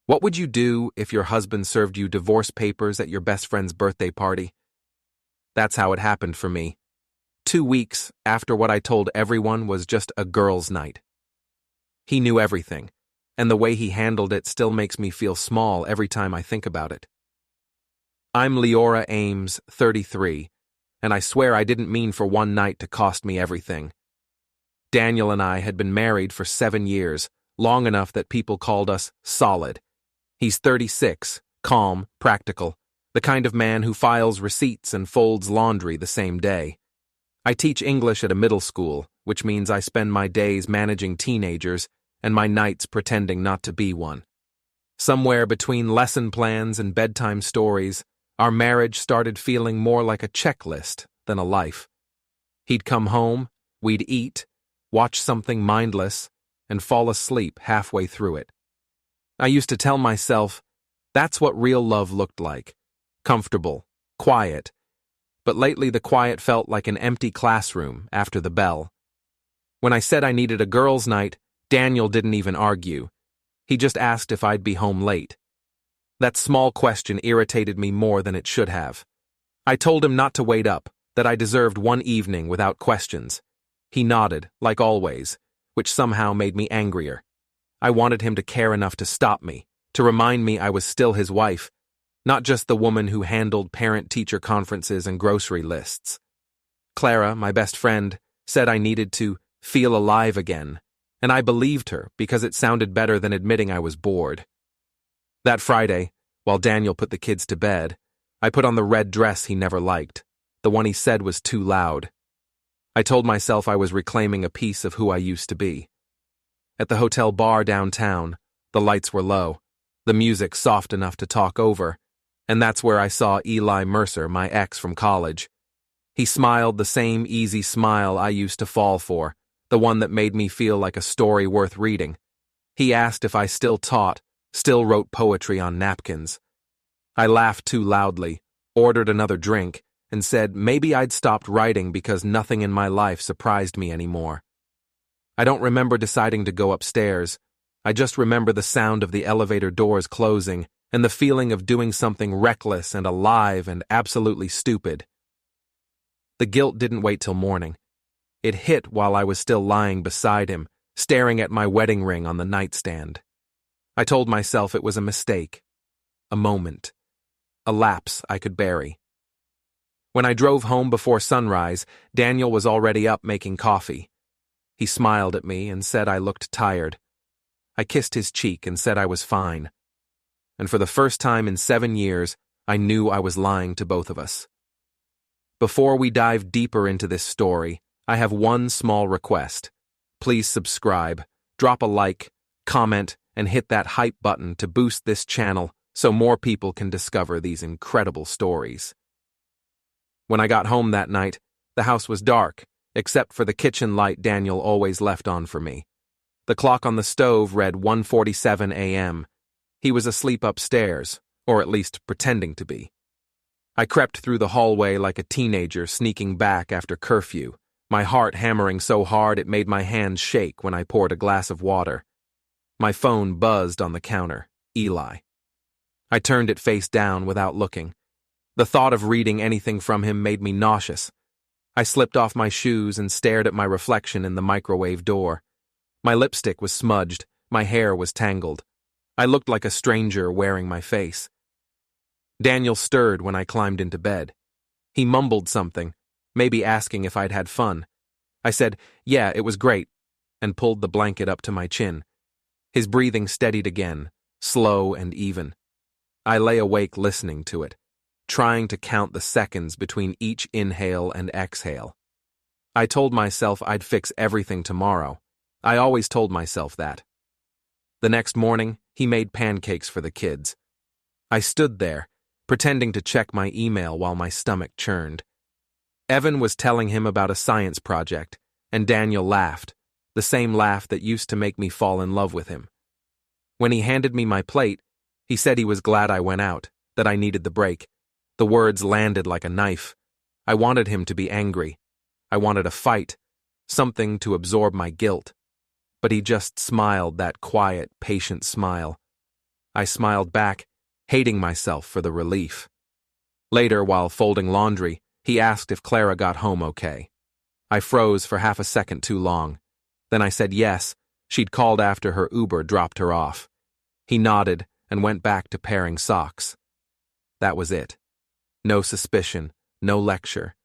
What would you do if your husband served you divorce papers at your best friend's birthday party? That's how it happened for me. 2 weeks after what I told everyone was just a girls' night. He knew everything, and the way he handled it still makes me feel small every time I think about it. I'm Liora Ames, 33, and I swear I didn't mean for one night to cost me everything. Daniel and I had been married for 7 years, long enough that people called us solid. He's 36, calm, practical, the kind of man who files receipts and folds laundry the same day. I teach English at a middle school, which means I spend my days managing teenagers and my nights pretending not to be one. Somewhere between lesson plans and bedtime stories, our marriage started feeling more like a checklist than a life. He'd come home, we'd eat, watch something mindless, and fall asleep halfway through it. I used to tell myself, that's what real love looked like. Comfortable, quiet. But lately the quiet felt like an empty classroom after the bell. When I said I needed a girls' night, Daniel didn't even argue. He just asked if I'd be home late. That small question irritated me more than it should have. I told him not to wait up, that I deserved one evening without questions. He nodded, like always, which somehow made me angrier. I wanted him to care enough to stop me, to remind me I was still his wife, not just the woman who handled parent-teacher conferences and grocery lists. Clara, my best friend, said I needed to feel alive again, and I believed her because it sounded better than admitting I was bored. That Friday, while Daniel put the kids to bed, I put on the red dress he never liked, the one he said was too loud. I told myself I was reclaiming a piece of who I used to be. At the hotel bar downtown, the lights were low, the music soft enough to talk over, and that's where I saw Eli Mercer, my ex from college. He smiled the same easy smile I used to fall for, the one that made me feel like a story worth reading. He asked if I still taught, still wrote poetry on napkins. I laughed too loudly, ordered another drink, and said maybe I'd stopped writing because nothing in my life surprised me anymore. I don't remember deciding to go upstairs. I just remember the sound of the elevator doors closing and the feeling of doing something reckless and alive and absolutely stupid. The guilt didn't wait till morning. It hit while I was still lying beside him, staring at my wedding ring on the nightstand. I told myself it was a mistake, a moment, a lapse I could bury. When I drove home before sunrise, Daniel was already up making coffee. He smiled at me and said I looked tired. I kissed his cheek and said I was fine. And for the first time in 7 years, I knew I was lying to both of us. Before we dive deeper into this story, I have one small request. Please subscribe, drop a like, comment, and hit that hype button to boost this channel so more people can discover these incredible stories. When I got home that night, the house was dark, except for the kitchen light Daniel always left on for me. The clock on the stove read 1:47 a.m. He was asleep upstairs, or at least pretending to be. I crept through the hallway like a teenager sneaking back after curfew, my heart hammering so hard it made my hands shake when I poured a glass of water. My phone buzzed on the counter. Eli. I turned it face down without looking. The thought of reading anything from him made me nauseous. I slipped off my shoes and stared at my reflection in the microwave door. My lipstick was smudged, my hair was tangled. I looked like a stranger wearing my face. Daniel stirred when I climbed into bed. He mumbled something, maybe asking if I'd had fun. I said, "Yeah, it was great," and pulled the blanket up to my chin. His breathing steadied again, slow and even. I lay awake listening to it, trying to count the seconds between each inhale and exhale. I told myself I'd fix everything tomorrow. I always told myself that. The next morning, he made pancakes for the kids. I stood there, pretending to check my email while my stomach churned. Evan was telling him about a science project, and Daniel laughed, the same laugh that used to make me fall in love with him. When he handed me my plate, he said he was glad I went out, that I needed the break. The words landed like a knife. I wanted him to be angry. I wanted a fight, something to absorb my guilt. But he just smiled that quiet, patient smile. I smiled back, hating myself for the relief. Later, while folding laundry, he asked if Clara got home okay. I froze for half a second too long. Then I said yes, she'd called after her Uber dropped her off. He nodded and went back to pairing socks. That was it. No suspicion, no lecture,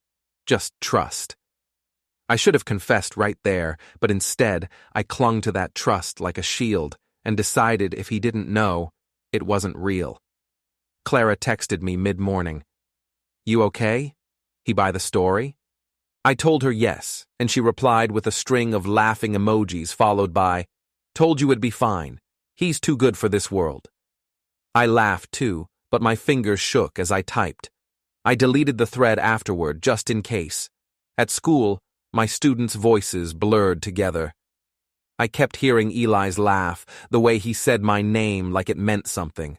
just trust. I should have confessed right there, but instead, I clung to that trust like a shield and decided if he didn't know, it wasn't real. Clara texted me mid-morning. "You okay? He buy the story?" I told her yes, and she replied with a string of laughing emojis followed by, "Told you it'd be fine. He's too good for this world." I laughed too, but my fingers shook as I typed. I deleted the thread afterward just in case. At school, my students' voices blurred together. I kept hearing Eli's laugh, the way he said my name like it meant something.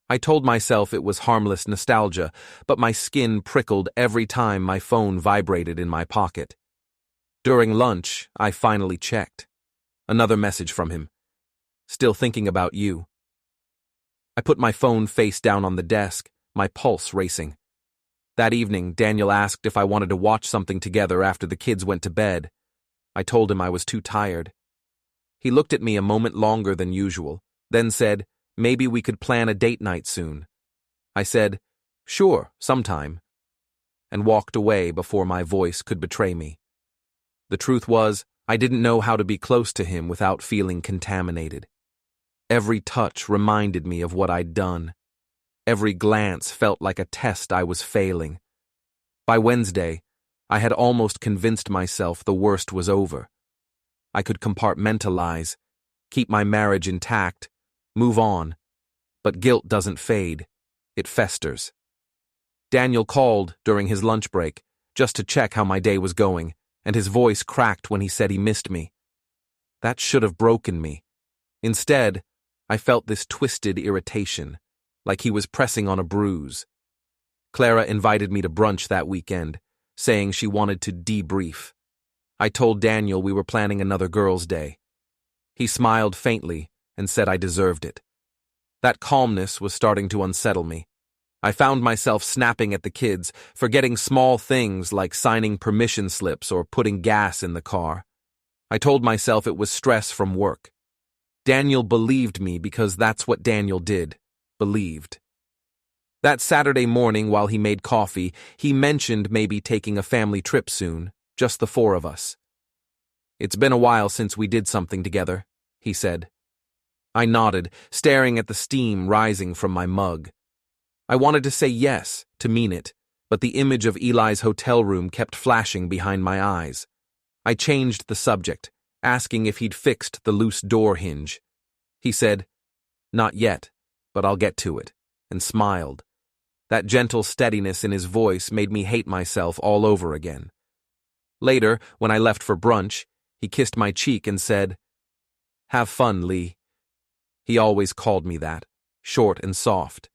I told myself it was harmless nostalgia, but my skin prickled every time my phone vibrated in my pocket. During lunch, I finally checked. Another message from him. "Still thinking about you." I put my phone face down on the desk, my pulse racing. That evening, Daniel asked if I wanted to watch something together after the kids went to bed. I told him I was too tired. He looked at me a moment longer than usual, then said, "Maybe we could plan a date night soon." I said, "Sure, sometime," and walked away before my voice could betray me. The truth was, I didn't know how to be close to him without feeling contaminated. Every touch reminded me of what I'd done. Every glance felt like a test I was failing. By Wednesday, I had almost convinced myself the worst was over. I could compartmentalize, keep my marriage intact, move on. But guilt doesn't fade. It festers. Daniel called during his lunch break, just to check how my day was going, and his voice cracked when he said he missed me. That should have broken me. Instead, I felt this twisted irritation, like he was pressing on a bruise. Clara invited me to brunch that weekend, saying she wanted to debrief. I told Daniel we were planning another girls' day. He smiled faintly and said I deserved it. That calmness was starting to unsettle me. I found myself snapping at the kids, forgetting small things like signing permission slips or putting gas in the car. I told myself it was stress from work. Daniel believed me because that's what Daniel did. Believed. That Saturday morning while he made coffee, he mentioned maybe taking a family trip soon, just the four of us. "It's been a while since we did something together," he said. I nodded, staring at the steam rising from my mug. I wanted to say yes, to mean it, but the image of Eli's hotel room kept flashing behind my eyes. I changed the subject, asking if he'd fixed the loose door hinge. He said, "Not yet, but I'll get to it," and smiled. That gentle steadiness in his voice made me hate myself all over again. Later, when I left for brunch, he kissed my cheek and said, "Have fun, Lee." He always called me that, short and soft.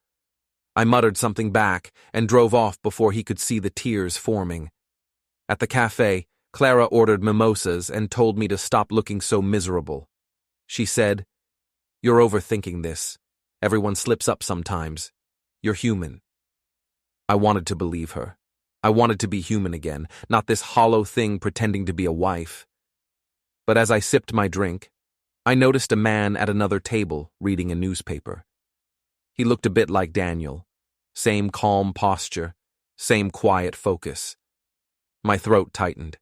I muttered something back and drove off before he could see the tears forming. At the cafe, Clara ordered mimosas and told me to stop looking so miserable. She said, "You're overthinking this. Everyone slips up sometimes. You're human." I wanted to believe her. I wanted to be human again, not this hollow thing pretending to be a wife. But as I sipped my drink, I noticed a man at another table reading a newspaper. He looked a bit like Daniel. Same calm posture, same quiet focus. My throat tightened.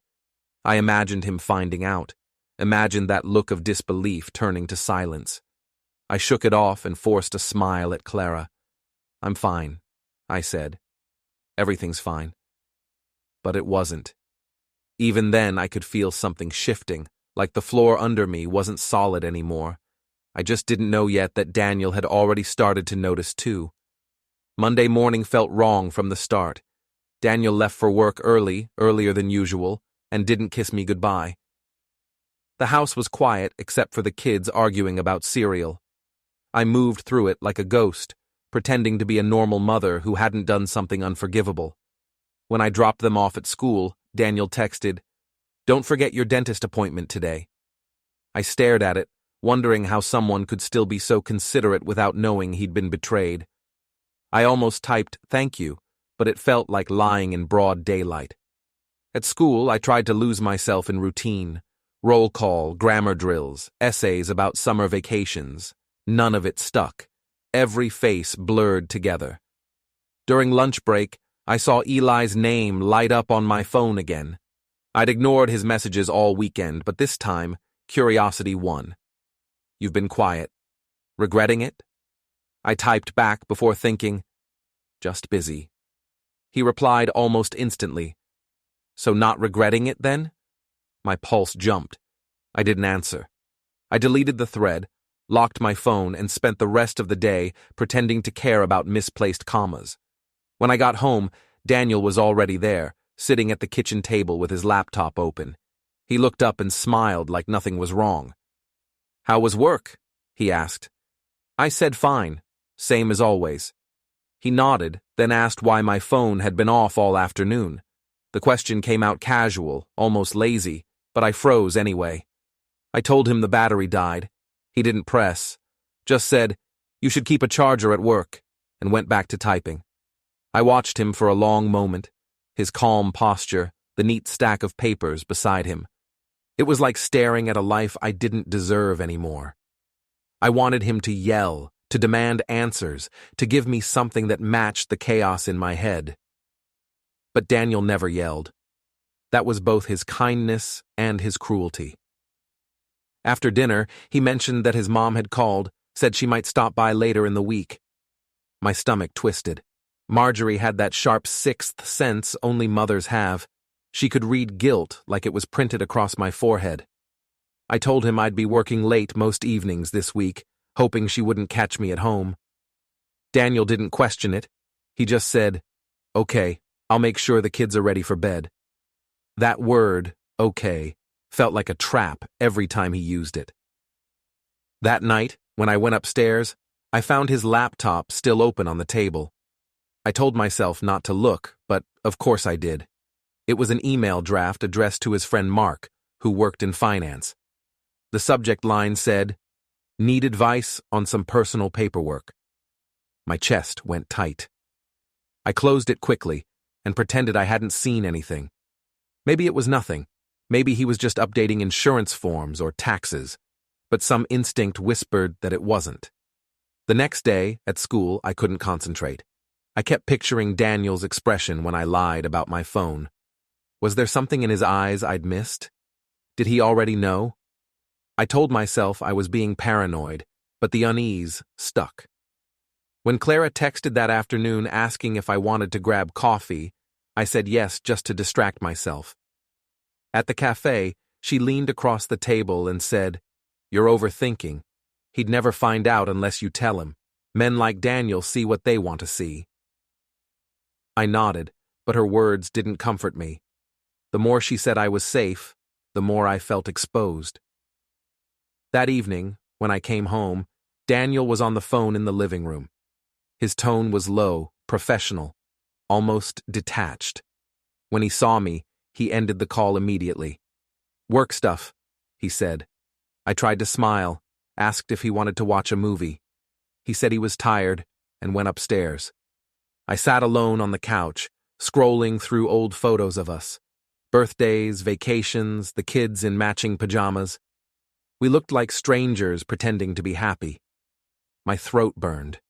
I imagined him finding out, imagined that look of disbelief turning to silence. I shook it off and forced a smile at Clara. "I'm fine," I said. "Everything's fine." But it wasn't. Even then I could feel something shifting, like the floor under me wasn't solid anymore. I just didn't know yet that Daniel had already started to notice too. Monday morning felt wrong from the start. Daniel left for work earlier than usual, and didn't kiss me goodbye. The house was quiet except for the kids arguing about cereal. I moved through it like a ghost, pretending to be a normal mother who hadn't done something unforgivable. When I dropped them off at school, Daniel texted, "Don't forget your dentist appointment today." I stared at it, wondering how someone could still be so considerate without knowing he'd been betrayed. I almost typed thank you, but it felt like lying in broad daylight. At school, I tried to lose myself in routine. Roll call, grammar drills, essays about summer vacations. None of it stuck. Every face blurred together. During lunch break, I saw Eli's name light up on my phone again. I'd ignored his messages all weekend, but this time, curiosity won. You've been quiet. Regretting it? I typed back before thinking, just busy. He replied almost instantly. So not regretting it then? My pulse jumped. I didn't answer. I deleted the thread, locked my phone, and spent the rest of the day pretending to care about misplaced commas. When I got home, Daniel was already there, sitting at the kitchen table with his laptop open. He looked up and smiled like nothing was wrong. How was work? He asked. I said fine, same as always. He nodded, then asked why my phone had been off all afternoon. The question came out casual, almost lazy, but I froze anyway. I told him the battery died. He didn't press, just said, you should keep a charger at work, and went back to typing. I watched him for a long moment, his calm posture, the neat stack of papers beside him. It was like staring at a life I didn't deserve anymore. I wanted him to yell, to demand answers, to give me something that matched the chaos in my head. But Daniel never yelled. That was both his kindness and his cruelty. After dinner, he mentioned that his mom had called, said she might stop by later in the week. My stomach twisted. Marjorie had that sharp sixth sense only mothers have. She could read guilt like it was printed across my forehead. I told him I'd be working late most evenings this week, hoping she wouldn't catch me at home. Daniel didn't question it. He just said, okay, I'll make sure the kids are ready for bed. That word, okay, felt like a trap every time he used it. That night, when I went upstairs, I found his laptop still open on the table. I told myself not to look, but of course I did. It was an email draft addressed to his friend Mark, who worked in finance. The subject line said, "Need advice on some personal paperwork." My chest went tight. I closed it quickly and pretended I hadn't seen anything. Maybe it was nothing. Maybe he was just updating insurance forms or taxes. But some instinct whispered that it wasn't. The next day, at school, I couldn't concentrate. I kept picturing Daniel's expression when I lied about my phone. Was there something in his eyes I'd missed? Did he already know? I told myself I was being paranoid, but the unease stuck. When Clara texted that afternoon asking if I wanted to grab coffee, I said yes just to distract myself. At the cafe, she leaned across the table and said, "You're overthinking. He'd never find out unless you tell him. Men like Daniel see what they want to see." I nodded, but her words didn't comfort me. The more she said I was safe, the more I felt exposed. That evening, when I came home, Daniel was on the phone in the living room. His tone was low, professional, almost detached. When he saw me, he ended the call immediately. "Work stuff," he said. I tried to smile, asked if he wanted to watch a movie. He said he was tired and went upstairs. I sat alone on the couch, scrolling through old photos of us. Birthdays, vacations, the kids in matching pajamas. We looked like strangers pretending to be happy. My throat burned.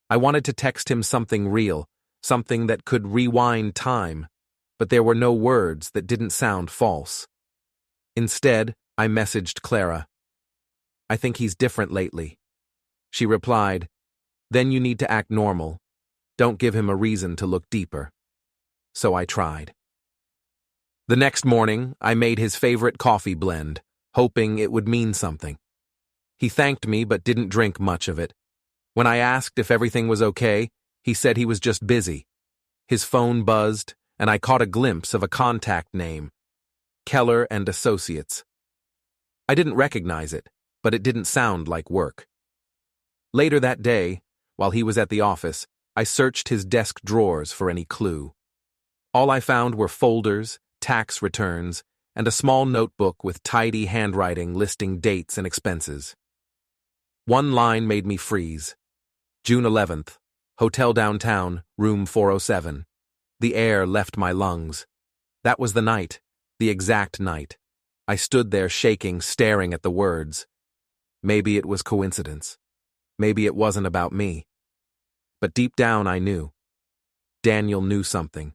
I wanted to text him something real, something that could rewind time, but there were no words that didn't sound false. Instead, I messaged Clara. "I think he's different lately." She replied, "Then you need to act normal. Don't give him a reason to look deeper." So I tried. The next morning, I made his favorite coffee blend, hoping it would mean something. He thanked me but didn't drink much of it. When I asked if everything was okay, he said he was just busy. His phone buzzed, and I caught a glimpse of a contact name, Keller and Associates. I didn't recognize it, but it didn't sound like work. Later that day, while he was at the office, I searched his desk drawers for any clue. All I found were folders, tax returns, and a small notebook with tidy handwriting listing dates and expenses. One line made me freeze. June 11th, Hotel Downtown, Room 407. The air left my lungs. That was the night, the exact night. I stood there shaking, staring at the words. Maybe it was coincidence. Maybe it wasn't about me. But deep down I knew. Daniel knew something,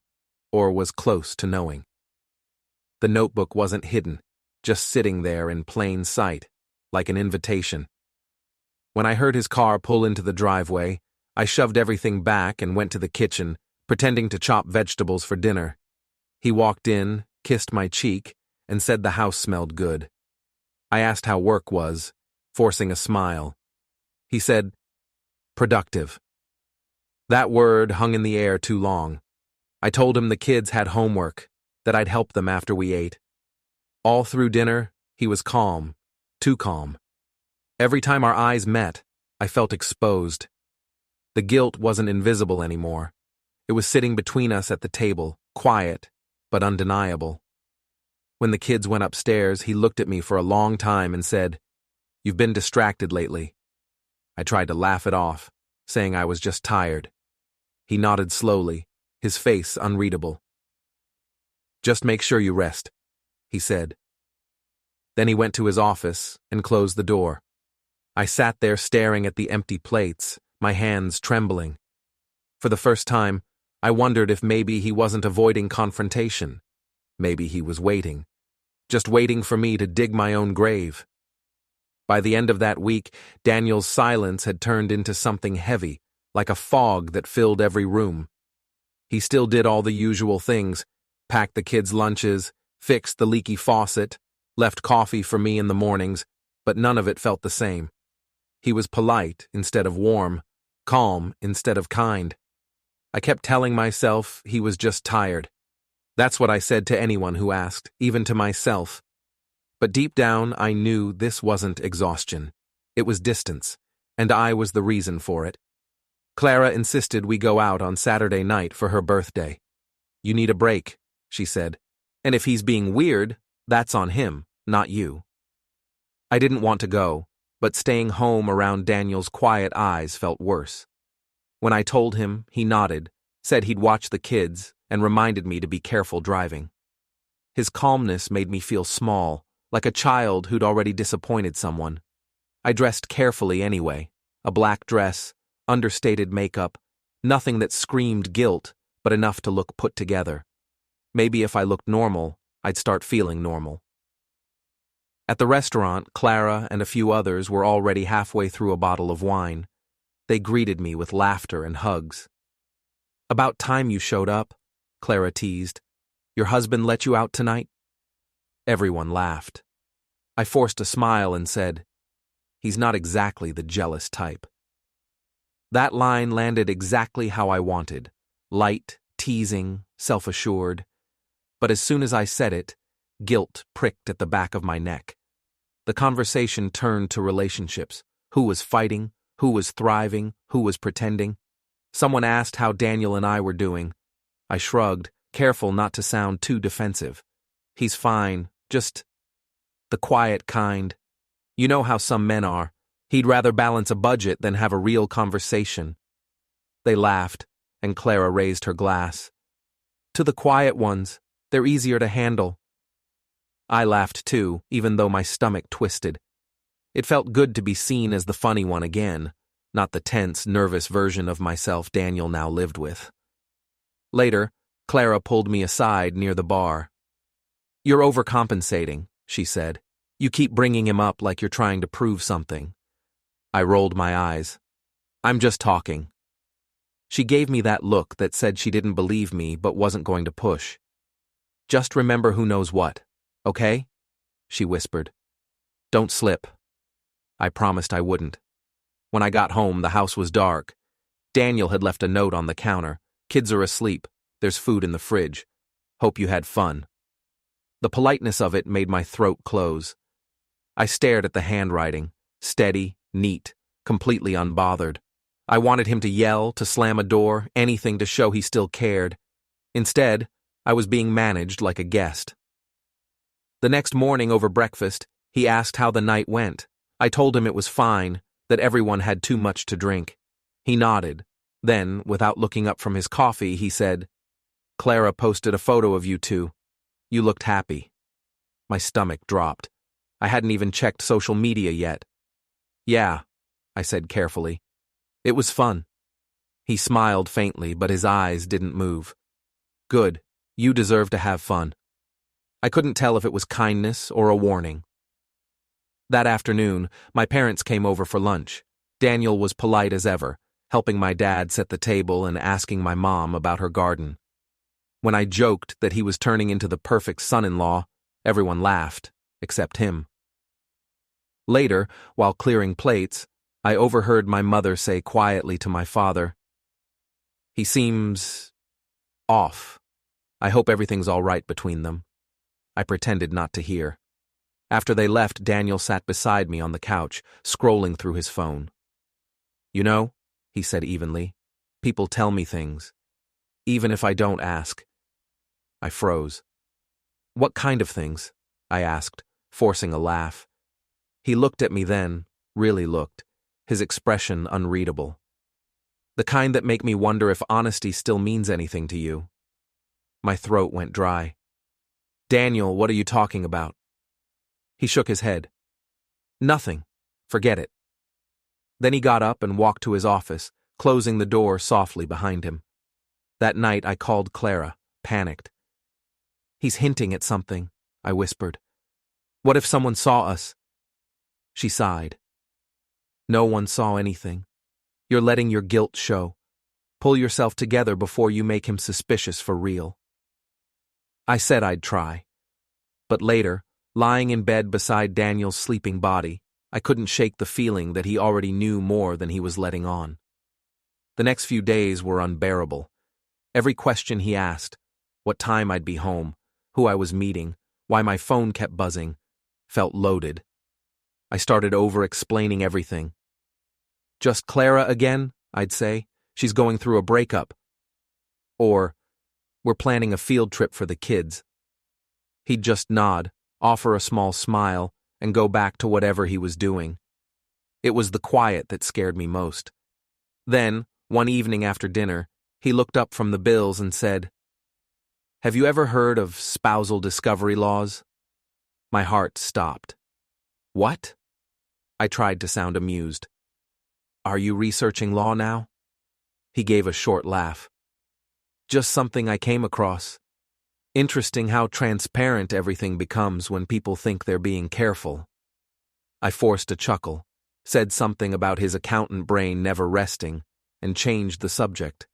or was close to knowing. The notebook wasn't hidden, just sitting there in plain sight, like an invitation. When I heard his car pull into the driveway, I shoved everything back and went to the kitchen, pretending to chop vegetables for dinner. He walked in, kissed my cheek, and said the house smelled good. I asked how work was, forcing a smile. He said, productive. That word hung in the air too long. I told him the kids had homework, that I'd help them after we ate. All through dinner, he was calm, too calm. Every time our eyes met, I felt exposed. The guilt wasn't invisible anymore. It was sitting between us at the table, quiet, but undeniable. When the kids went upstairs, he looked at me for a long time and said, "You've been distracted lately." I tried to laugh it off, saying I was just tired. He nodded slowly, his face unreadable. "Just make sure you rest," he said. Then he went to his office and closed the door. I sat there staring at the empty plates, my hands trembling. For the first time, I wondered if maybe he wasn't avoiding confrontation. Maybe he was waiting, just waiting for me to dig my own grave. By the end of that week, Daniel's silence had turned into something heavy, like a fog that filled every room. He still did all the usual things, packed the kids' lunches, fixed the leaky faucet, left coffee for me in the mornings, but none of it felt the same. He was polite instead of warm, calm instead of kind. I kept telling myself he was just tired. That's what I said to anyone who asked, even to myself. But deep down, I knew this wasn't exhaustion. It was distance, and I was the reason for it. Clara insisted we go out on Saturday night for her birthday. "You need a break," she said. "And if he's being weird, that's on him, not you." I didn't want to go, but staying home around Daniel's quiet eyes felt worse. When I told him, he nodded, said he'd watch the kids, and reminded me to be careful driving. His calmness made me feel small, like a child who'd already disappointed someone. I dressed carefully anyway, a black dress, understated makeup, nothing that screamed guilt, but enough to look put together. Maybe if I looked normal, I'd start feeling normal. At the restaurant, Clara and a few others were already halfway through a bottle of wine. They greeted me with laughter and hugs. "About time you showed up," Clara teased. "Your husband let you out tonight?" Everyone laughed. I forced a smile and said, "He's not exactly the jealous type." That line landed exactly how I wanted, light, teasing, self-assured. But as soon as I said it, guilt pricked at the back of my neck. The conversation turned to relationships. Who was fighting? Who was thriving? Who was pretending? Someone asked how Daniel and I were doing. I shrugged, careful not to sound too defensive. "He's fine, just the quiet kind. You know how some men are. He'd rather balance a budget than have a real conversation." They laughed, and Clara raised her glass. "To the quiet ones, they're easier to handle." I laughed too, even though my stomach twisted. It felt good to be seen as the funny one again, not the tense, nervous version of myself Daniel now lived with. Later, Clara pulled me aside near the bar. "You're overcompensating," she said. "You keep bringing him up like you're trying to prove something." I rolled my eyes. "I'm just talking." She gave me that look that said she didn't believe me but wasn't going to push. "Just remember who knows what, okay?" she whispered. "Don't slip." I promised I wouldn't. When I got home, the house was dark. Daniel had left a note on the counter. "Kids are asleep. There's food in the fridge. Hope you had fun." The politeness of it made my throat close. I stared at the handwriting, steady, neat, completely unbothered. I wanted him to yell, to slam a door, anything to show he still cared. Instead, I was being managed like a guest. The next morning over breakfast, he asked how the night went. I told him it was fine, that everyone had too much to drink. He nodded. Then, without looking up from his coffee, he said, "Clara posted a photo of you two. You looked happy." My stomach dropped. I hadn't even checked social media yet. "Yeah," I said carefully. "It was fun." He smiled faintly, but his eyes didn't move. "Good. You deserve to have fun." I couldn't tell if it was kindness or a warning. That afternoon, my parents came over for lunch. Daniel was polite as ever, helping my dad set the table and asking my mom about her garden. When I joked that he was turning into the perfect son-in-law, everyone laughed, except him. Later, while clearing plates, I overheard my mother say quietly to my father, "He seems off. I hope everything's all right between them." I pretended not to hear. After they left, Daniel sat beside me on the couch, scrolling through his phone. "You know," he said evenly, "people tell me things, even if I don't ask." I froze. "What kind of things?" I asked, forcing a laugh. He looked at me then, really looked, his expression unreadable. "The kind that make me wonder if honesty still means anything to you." My throat went dry. "Daniel, what are you talking about?" He shook his head. "Nothing. Forget it." Then he got up and walked to his office, closing the door softly behind him. That night I called Clara, panicked. "He's hinting at something," I whispered. "What if someone saw us?" She sighed. "No one saw anything. You're letting your guilt show. Pull yourself together before you make him suspicious for real." I said I'd try. But later, lying in bed beside Daniel's sleeping body, I couldn't shake the feeling that he already knew more than he was letting on. The next few days were unbearable. Every question he asked, what time I'd be home, who I was meeting, why my phone kept buzzing, felt loaded. I started over-explaining everything. "Just Clara again?" I'd say. "She's going through a breakup." Or, "We're planning a field trip for the kids." He'd just nod, offer a small smile, and go back to whatever he was doing. It was the quiet that scared me most. Then, one evening after dinner, he looked up from the bills and said, "Have you ever heard of spousal discovery laws?" My heart stopped. "What?" I tried to sound amused. "Are you researching law now?" He gave a short laugh. "Just something I came across. Interesting how transparent everything becomes when people think they're being careful." I forced a chuckle, said something about his accountant brain never resting, and changed the subject.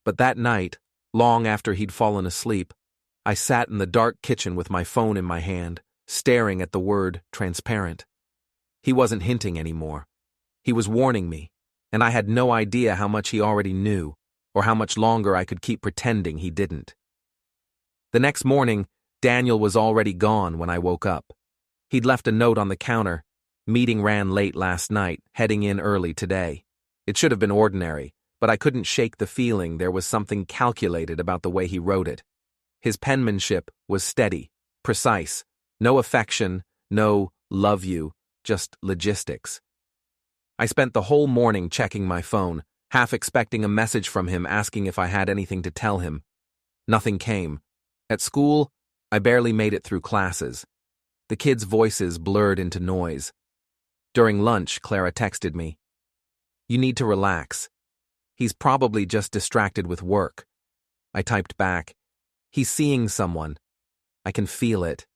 But that night, long after he'd fallen asleep, I sat in the dark kitchen with my phone in my hand, staring at the word transparent. He wasn't hinting anymore. He was warning me, and I had no idea how much he already knew, or how much longer I could keep pretending he didn't. The next morning, Daniel was already gone when I woke up. He'd left a note on the counter. "Meeting ran late last night, heading in early today." It should have been ordinary, but I couldn't shake the feeling there was something calculated about the way he wrote it. His penmanship was steady, precise, no affection, no "love you," just logistics. I spent the whole morning checking my phone, half expecting a message from him asking if I had anything to tell him. Nothing came. At school, I barely made it through classes. The kids' voices blurred into noise. During lunch, Clara texted me, "You need to relax. He's probably just distracted with work." I typed back, "He's seeing someone. I can feel it."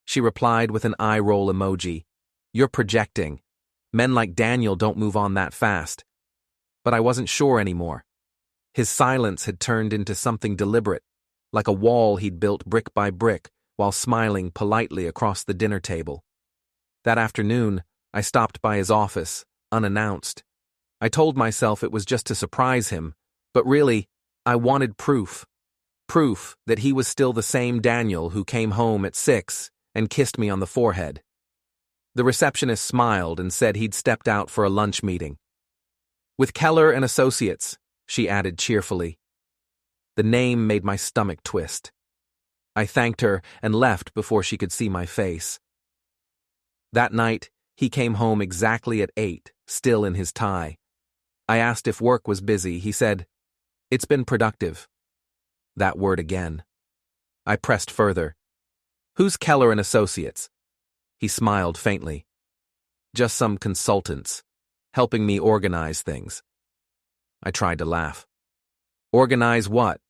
She replied with an eye roll emoji, "You're projecting. Men like Daniel don't move on that fast." But I wasn't sure anymore. His silence had turned into something deliberate, like a wall he'd built brick by brick while smiling politely across the dinner table. That afternoon, I stopped by his office, unannounced. I told myself it was just to surprise him, but really, I wanted proof. Proof that he was still the same Daniel who came home at 6 and kissed me on the forehead. The receptionist smiled and said he'd stepped out for a lunch meeting. "With Keller and Associates," she added cheerfully. The name made my stomach twist. I thanked her and left before she could see my face. That night, he came home exactly at 8, still in his tie. I asked if work was busy. He said, "It's been productive." That word again. I pressed further. "Who's Keller and Associates?" He smiled faintly. "Just some consultants, helping me organize things." I tried to laugh. "Organize what?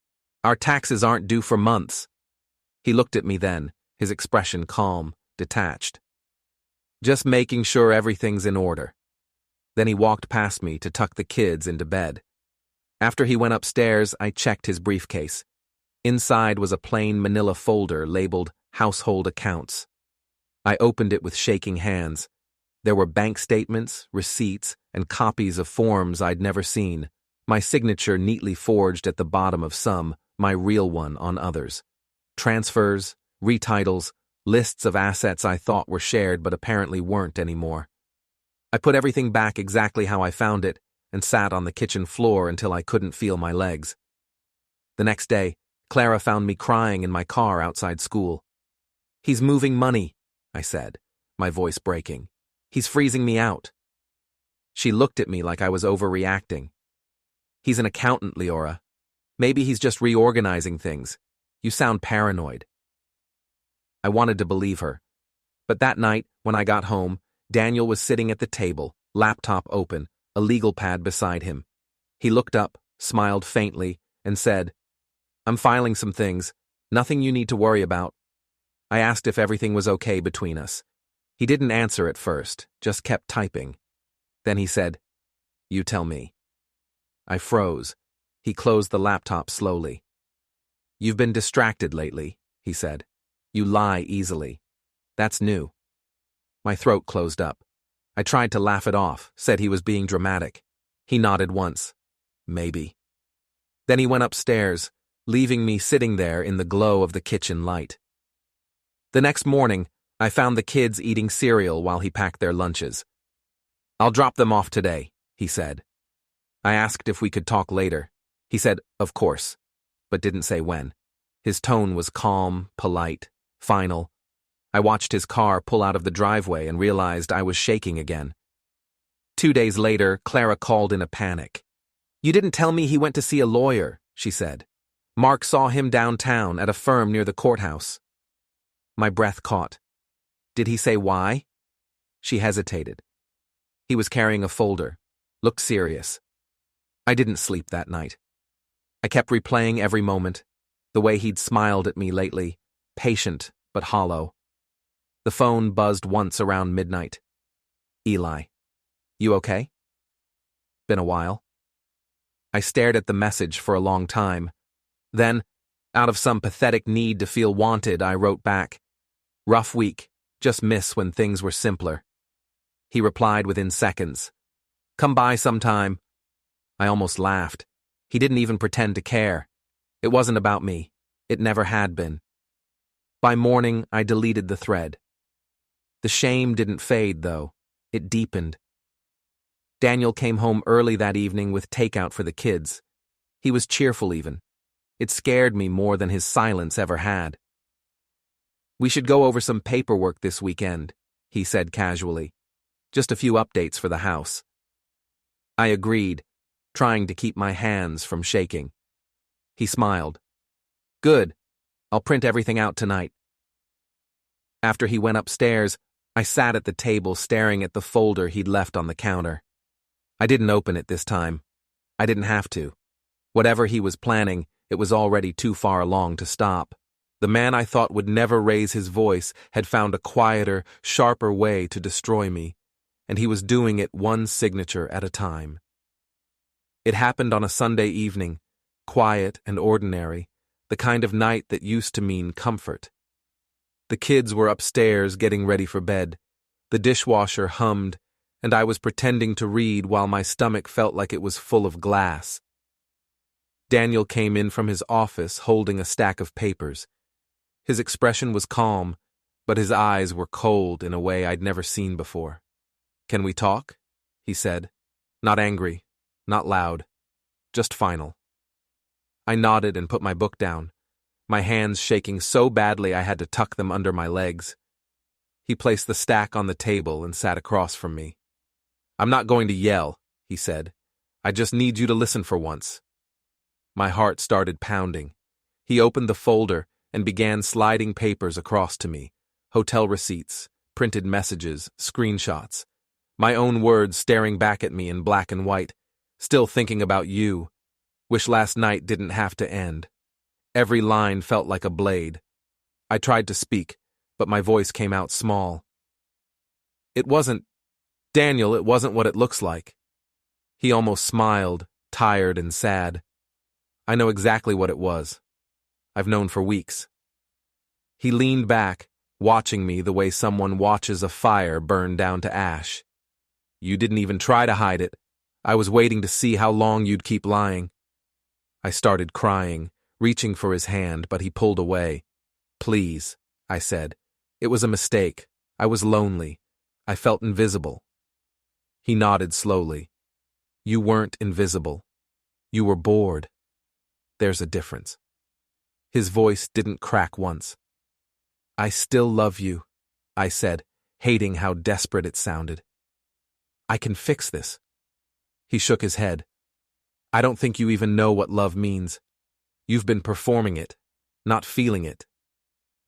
Our taxes aren't due for months." He looked at me then, his expression calm, detached. "Just making sure everything's in order." Then he walked past me to tuck the kids into bed. After he went upstairs, I checked his briefcase. Inside was a plain manila folder labeled Household Accounts. I opened it with shaking hands. There were bank statements, receipts, and copies of forms I'd never seen, my signature neatly forged at the bottom of some, my real one on others. Transfers, retitles, lists of assets I thought were shared but apparently weren't anymore. I put everything back exactly how I found it and sat on the kitchen floor until I couldn't feel my legs. The next day, Clara found me crying in my car outside school. "He's moving money," I said, my voice breaking. "He's freezing me out." She looked at me like I was overreacting. "He's an accountant, Liora. Maybe he's just reorganizing things. You sound paranoid." I wanted to believe her. But that night, when I got home, Daniel was sitting at the table, laptop open, a legal pad beside him. He looked up, smiled faintly, and said, "I'm filing some things. Nothing you need to worry about." I asked if everything was okay between us. He didn't answer at first, just kept typing. Then he said, "You tell me." I froze. He closed the laptop slowly. "You've been distracted lately," he said. "You lie easily. That's new." My throat closed up. I tried to laugh it off, said he was being dramatic. He nodded once. Maybe. Then he went upstairs, leaving me sitting there in the glow of the kitchen light. The next morning, I found the kids eating cereal while he packed their lunches. "I'll drop them off today," he said. I asked if we could talk later. He said, "Of course," but didn't say when. His tone was calm, polite, final. I watched his car pull out of the driveway and realized I was shaking again. 2 days later, Clara called in a panic. "You didn't tell me he went to see a lawyer," she said. "Mark saw him downtown at a firm near the courthouse." My breath caught. "Did he say why?" She hesitated. He was carrying a folder, looked serious. I didn't sleep that night. I kept replaying every moment, the way he'd smiled at me lately, patient but hollow. The phone buzzed once around midnight. "Eli, you okay?" "Been a while." I stared at the message for a long time. Then, out of some pathetic need to feel wanted, I wrote back, "Rough week, just miss when things were simpler." He replied within seconds, "Come by sometime." I almost laughed. He didn't even pretend to care. It wasn't about me. It never had been. By morning, I deleted the thread. The shame didn't fade, though. It deepened. Daniel came home early that evening with takeout for the kids. He was cheerful even. It scared me more than his silence ever had. "We should go over some paperwork this weekend," he said casually. "Just a few updates for the house." I agreed, trying to keep my hands from shaking. He smiled. "Good. I'll print everything out tonight." After he went upstairs, I sat at the table staring at the folder he'd left on the counter. I didn't open it this time. I didn't have to. Whatever he was planning, it was already too far along to stop. The man I thought would never raise his voice had found a quieter, sharper way to destroy me, and he was doing it one signature at a time. It happened on a Sunday evening, quiet and ordinary, the kind of night that used to mean comfort. The kids were upstairs getting ready for bed. The dishwasher hummed, and I was pretending to read while my stomach felt like it was full of glass. Daniel came in from his office holding a stack of papers. His expression was calm, but his eyes were cold in a way I'd never seen before. "Can we talk?" he said. Not angry, not loud, just final. I nodded and put my book down. my hands shaking so badly I had to tuck them under my legs. He placed the stack on the table and sat across from me. "I'm not going to yell," he said. "I just need you to listen for once." My heart started pounding. He opened the folder and began sliding papers across to me. Hotel receipts, printed messages, screenshots. My own words staring back at me in black and white. "Still thinking about you. Wish last night didn't have to end." Every line felt like a blade. I tried to speak, but my voice came out small. Daniel, it wasn't what it looks like." He almost smiled, tired and sad. "I know exactly what it was. I've known for weeks." He leaned back, watching me the way someone watches a fire burn down to ash. "You didn't even try to hide it. I was waiting to see how long you'd keep lying." I started crying, reaching for his hand, but he pulled away. "Please," I said. "It was a mistake. I was lonely. I felt invisible." He nodded slowly. "You weren't invisible. You were bored. There's a difference." His voice didn't crack once. "I still love you," I said, hating how desperate it sounded. "I can fix this." He shook his head. "I don't think you even know what love means. You've been performing it, not feeling it."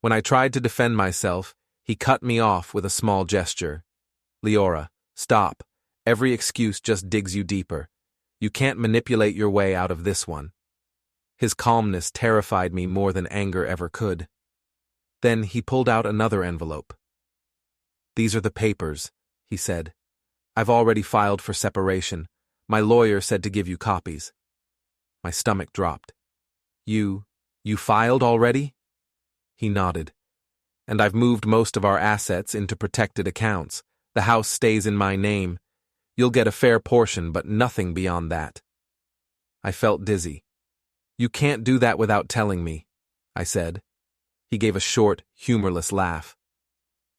When I tried to defend myself, he cut me off with a small gesture. "Liora, stop. Every excuse just digs you deeper. You can't manipulate your way out of this one." His calmness terrified me more than anger ever could. Then he pulled out another envelope. "These are the papers," he said. "I've already filed for separation. My lawyer said to give you copies." My stomach dropped. You filed already?" He nodded. "And I've moved most of our assets into protected accounts. The house stays in my name. You'll get a fair portion, but nothing beyond that." I felt dizzy. "You can't do that without telling me," I said. He gave a short, humorless laugh.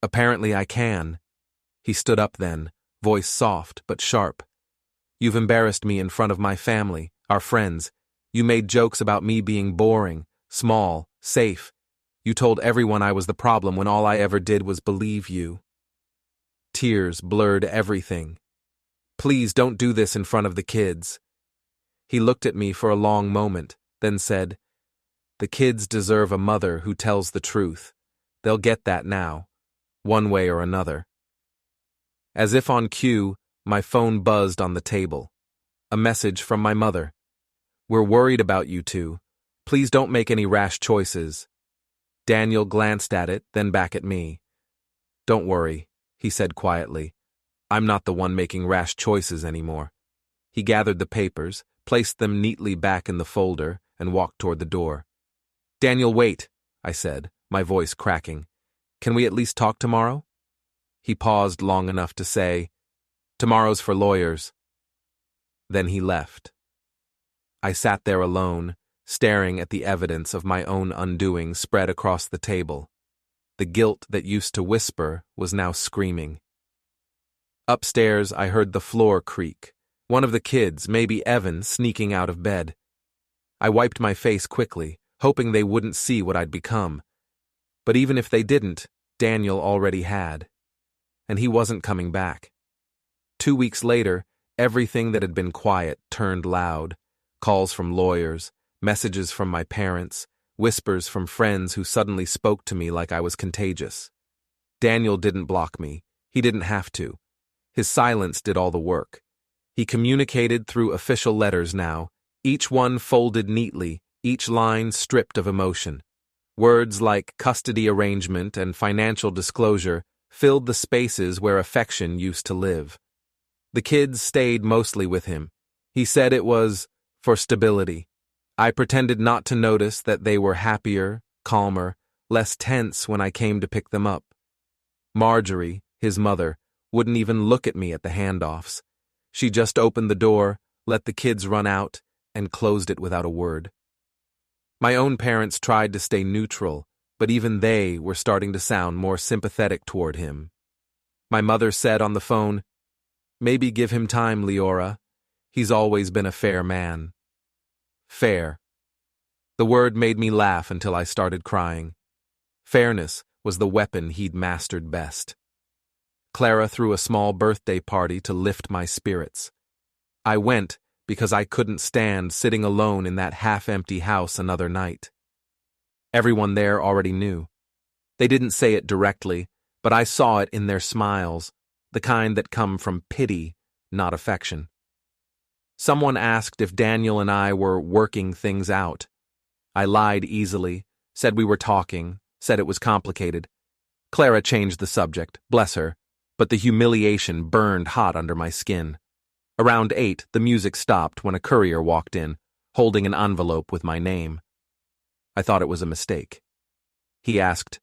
"Apparently I can." He stood up then, voice soft but sharp. "You've embarrassed me in front of my family, our friends. You made jokes about me being boring, small, safe. You told everyone I was the problem when all I ever did was believe you." Tears blurred everything. "Please don't do this in front of the kids." He looked at me for a long moment, then said, "The kids deserve a mother who tells the truth. They'll get that now, one way or another." As if on cue, my phone buzzed on the table. A message from my mother. "We're worried about you two. Please don't make any rash choices." Daniel glanced at it, then back at me. "Don't worry," he said quietly. "I'm not the one making rash choices anymore." He gathered the papers, placed them neatly back in the folder, and walked toward the door. "Daniel, wait," I said, my voice cracking. "Can we at least talk tomorrow?" He paused long enough to say, "Tomorrow's for lawyers." Then he left. I sat there alone, staring at the evidence of my own undoing spread across the table. The guilt that used to whisper was now screaming. Upstairs, I heard the floor creak. One of the kids, maybe Evan, sneaking out of bed. I wiped my face quickly, hoping they wouldn't see what I'd become. But even if they didn't, Daniel already had. And he wasn't coming back. 2 weeks later, everything that had been quiet turned loud. Calls from lawyers, messages from my parents, whispers from friends who suddenly spoke to me like I was contagious. Daniel didn't block me. He didn't have to. His silence did all the work. He communicated through official letters now, each one folded neatly, each line stripped of emotion. Words like custody arrangement and financial disclosure filled the spaces where affection used to live. The kids stayed mostly with him. He said it was for stability. I pretended not to notice that they were happier, calmer, less tense when I came to pick them up. Marjorie, his mother, wouldn't even look at me at the handoffs. She just opened the door, let the kids run out, and closed it without a word. My own parents tried to stay neutral, but even they were starting to sound more sympathetic toward him. My mother said on the phone, "Maybe give him time, Liora. He's always been a fair man." Fair. The word made me laugh until I started crying. Fairness was the weapon he'd mastered best. Clara threw a small birthday party to lift my spirits. I went because I couldn't stand sitting alone in that half-empty house another night. Everyone there already knew. They didn't say it directly, but I saw it in their smiles, the kind that come from pity, not affection. Someone asked if Daniel and I were working things out. I lied easily, said we were talking, said it was complicated. Clara changed the subject, bless her, but the humiliation burned hot under my skin. Around 8, the music stopped when a courier walked in, holding an envelope with my name. I thought it was a mistake. He asked,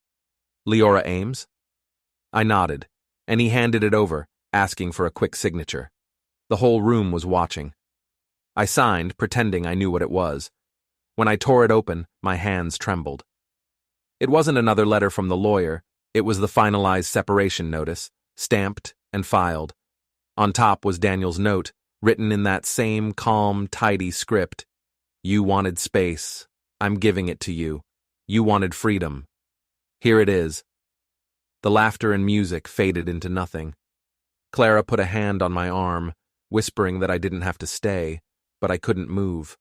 "Liora Ames?" I nodded, and he handed it over, asking for a quick signature. The whole room was watching. I signed, pretending I knew what it was. When I tore it open, my hands trembled. It wasn't another letter from the lawyer. It was the finalized separation notice, stamped and filed. On top was Daniel's note, written in that same calm, tidy script. "You wanted space. I'm giving it to you. You wanted freedom. Here it is." The laughter and music faded into nothing. Clara put a hand on my arm, whispering that I didn't have to stay, but I couldn't move.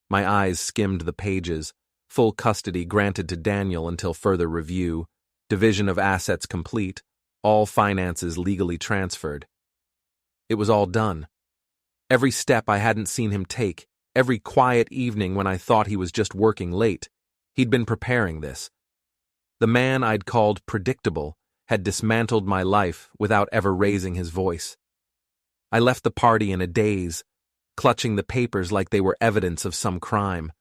My eyes skimmed the pages, full custody granted to Daniel until further review, division of assets complete, all finances legally transferred. It was all done. Every step I hadn't seen him take, every quiet evening when I thought he was just working late, he'd been preparing this. The man I'd called predictable had dismantled my life without ever raising his voice. I left the party in a daze, clutching the papers like they were evidence of some crime.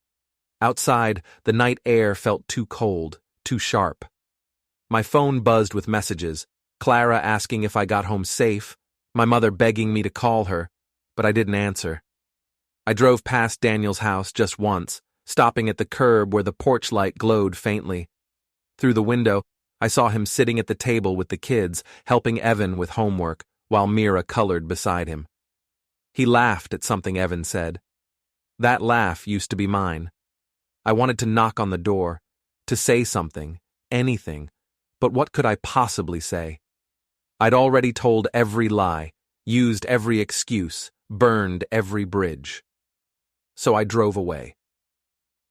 Outside, the night air felt too cold, too sharp. My phone buzzed with messages, Clara asking if I got home safe, my mother begging me to call her, but I didn't answer. I drove past Daniel's house just once, stopping at the curb where the porch light glowed faintly. Through the window, I saw him sitting at the table with the kids, helping Evan with homework, while Mira colored beside him. He laughed at something Evan said. That laugh used to be mine. I wanted to knock on the door, to say something, anything, but what could I possibly say? I'd already told every lie, used every excuse, burned every bridge. So I drove away.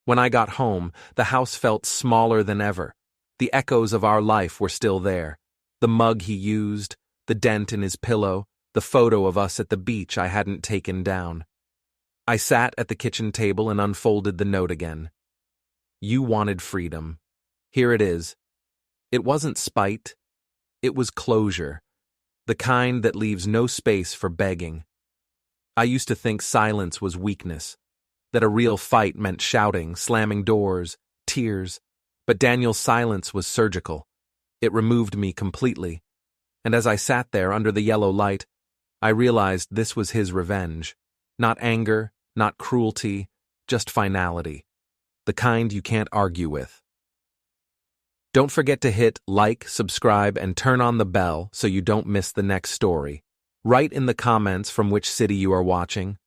When I got home, the house felt smaller than ever. The echoes of our life were still there. The mug he used, the dent in his pillow, the photo of us at the beach I hadn't taken down. I sat at the kitchen table and unfolded the note again. You wanted freedom. Here it is. It wasn't spite. It was closure, the kind that leaves no space for begging. I used to think silence was weakness, that a real fight meant shouting, slamming doors, tears, but Daniel's silence was surgical. It removed me completely, and as I sat there under the yellow light, I realized this was his revenge. Not anger, not cruelty, just finality, the kind you can't argue with. Don't forget to hit like, subscribe, and turn on the bell so you don't miss the next story. Write in the comments from which city you are watching.